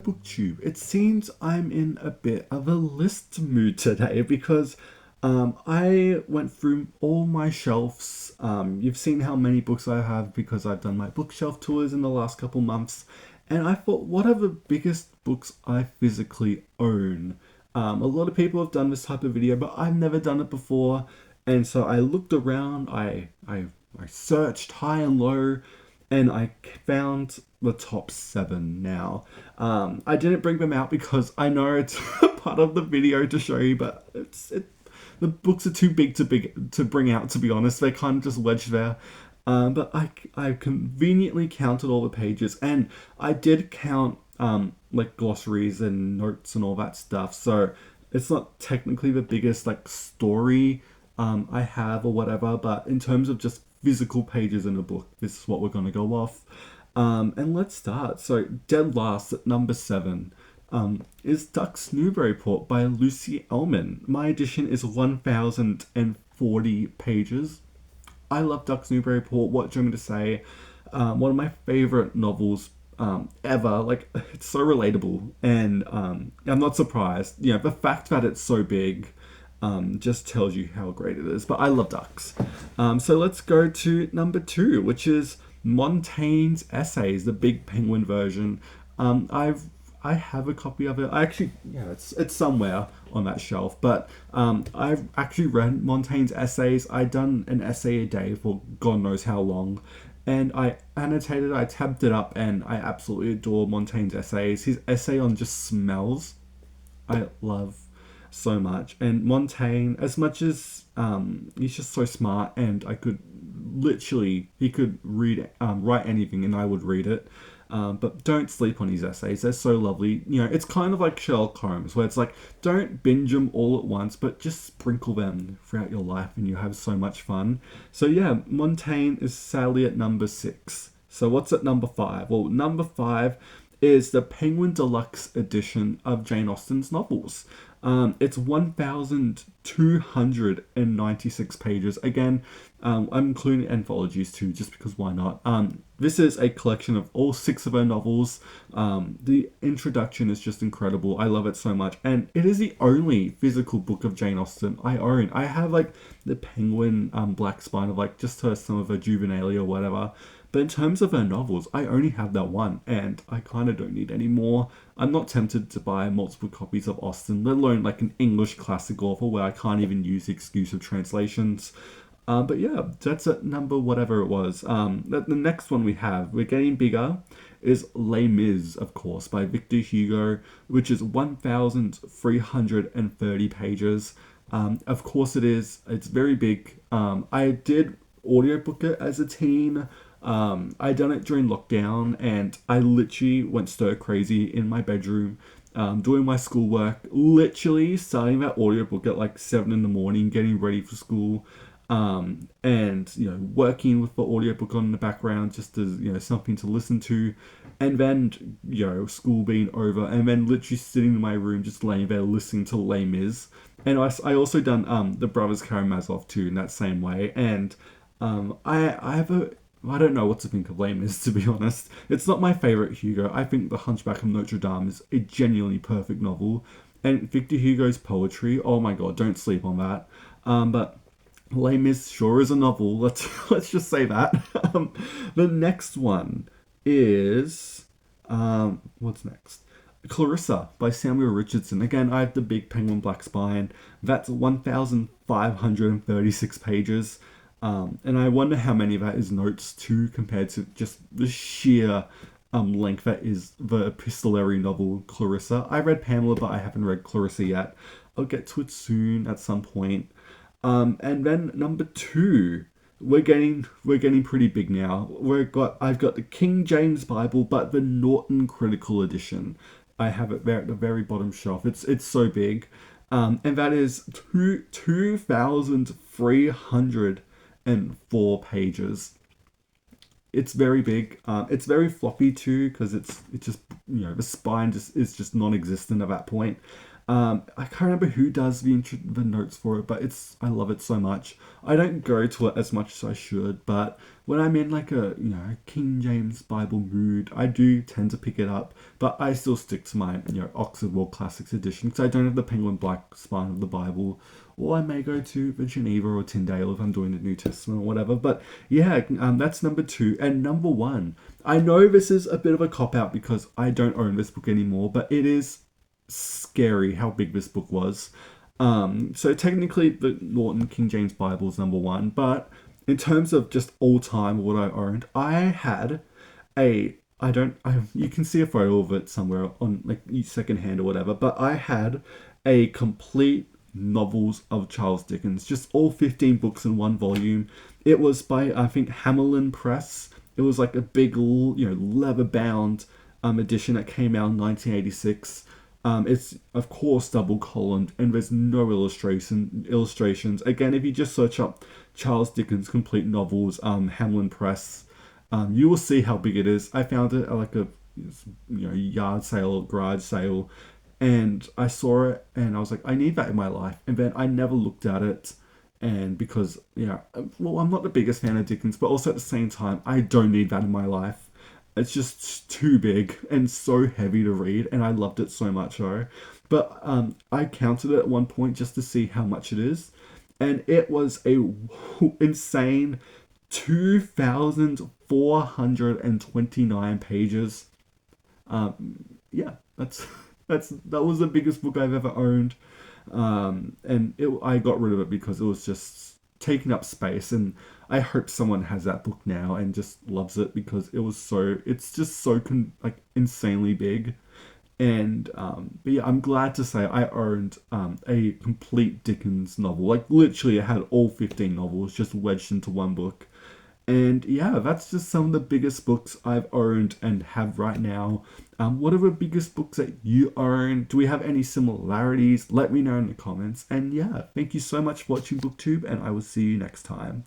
booktube. It seems I'm in a bit of a list mood today because I went through all my shelves. You've seen how many books I have because I've done my bookshelf tours in the last couple months. And I thought, what are the biggest books I physically own? A lot of people have done this type of video, but I've never done it before. And so I looked around, I searched high and low, and I found the top seven now. I didn't bring them out because I know it's part of the video to show you, but the books are too big to bring out. To be honest, they kind of just wedged there. But I conveniently counted all the pages, and I did count like glossaries and notes and all that stuff. So it's not technically the biggest like story I have or whatever, but in terms of just physical pages in a book, this is what we're gonna go off. And let's start. So dead last at number seven. Is Duck's Newburyport by Lucy Ellmann. My edition is 1,040 pages. I love Ducks Newburyport. What do you want me to say? One of my favorite novels ever. Like, it's so relatable, and I'm not surprised. You know, the fact that it's so big just tells you how great it is. But I love ducks. So let's go to number two, which is Montaigne's Essays, the Big Penguin version. I have a copy of it. I actually, yeah, it's somewhere on that shelf. But I've actually read Montaigne's essays. I've done an essay a day for God knows how long, and I annotated. I tabbed it up, and I absolutely adore Montaigne's essays. His essay on just smells, I love so much. And Montaigne, as much as he's just so smart, and I could literally, he could write anything, and I would read it. But don't sleep on his essays. They're so lovely. You know, it's kind of like Sherlock Holmes, where it's like, don't binge them all at once, but just sprinkle them throughout your life and you have so much fun. So yeah, Montaigne is sadly at number six. So what's at number five? Well, number five is the Penguin Deluxe edition of Jane Austen's novels. It's 1,296 pages. Again, I'm including anthologies too, just because why not? This is a collection of all six of her novels. The introduction is just incredible. I love it so much. And it is the only physical book of Jane Austen I own. I have like the Penguin Black Spine of like just some of her juvenilia or whatever. But in terms of her novels, I only have that one, and I kind of don't need any more. I'm not tempted to buy multiple copies of Austen, let alone like an English classic author where I can't even use the excuse of translations. But yeah, that's at number whatever it was. The next one we're getting bigger, is Les Mis, of course, by Victor Hugo, which is 1,330 pages. Of course it is. It's very big. I did audiobook it as a teen. I done it during lockdown, and I literally went stir crazy in my bedroom, doing my schoolwork, literally starting that audiobook at like 7 in the morning, getting ready for school, and you know, working with the audiobook on in the background just as, you know, something to listen to, and then, you know, school being over, and then literally sitting in my room just laying there listening to Les Mis. And I also done the Brothers Karamazov too in that same way. And I have I don't know what to think of Les Mis, to be honest. It's not my favourite Hugo. I think The Hunchback of Notre Dame is a genuinely perfect novel. And Victor Hugo's poetry, oh my god, don't sleep on that. But Les Mis sure is a novel. Let's just say that. The next one is what's next? Clarissa by Samuel Richardson. Again, I have the Big Penguin Black Spine. That's 1,536 pages. And I wonder how many of that is notes too, compared to just the sheer length that is the epistolary novel Clarissa. I read Pamela, but I haven't read Clarissa yet. I'll get to it soon at some point. And then number two, we're getting pretty big now. I've got the King James Bible, but the Norton Critical Edition. I have it there at the very bottom shelf. It's so big, and that is 2,304 pages. It's very big. It's very floppy too, because it's just, you know, the spine is just non-existent at that point. I can't remember who does the notes for it, but I love it so much. I don't go to it as much as I should, but when I'm in like a King James Bible mood, I do tend to pick it up. But I still stick to my Oxford World Classics edition because I don't have the Penguin Black spine of the Bible, or I may go to the Geneva or Tyndale if I'm doing the New Testament or whatever. But yeah, that's number two. And number one, I know this is a bit of a cop out because I don't own this book anymore, but it is scary how big this book was. So technically, the Norton King James Bible is number one, but in terms of just all time what I owned, I had a I don't I you can see a photo of it somewhere on like secondhand or whatever, but I had a complete novels of Charles Dickens, just all 15 books in one volume. It was by I think Hammerlin Press. It was like a big leather bound edition that came out in 1986. It's of course double columned and there's no illustrations. Again, if you just search up Charles Dickens complete novels, Hamlin Press, you will see how big it is. I found it at like a yard sale, garage sale, and I saw it and I was like, I need that in my life. And then I never looked at it, and because well, I'm not the biggest fan of Dickens, but also at the same time, I don't need that in my life. It's just too big and so heavy to read, and I loved it so much though. But I counted it at one point just to see how much it is, and it was a insane 2,429 pages. Yeah, that was the biggest book I've ever owned, and I got rid of it because it was just taking up space, and I hope someone has that book now and just loves it because it's just so like insanely big. And but yeah, I'm glad to say I owned a complete Dickens novel. Like literally, I had all 15 novels just wedged into one book. And yeah, that's just some of the biggest books I've owned and have right now. What are the biggest books that you own? Do we have any similarities? Let me know in the comments. And yeah, thank you so much for watching BookTube, and I will see you next time.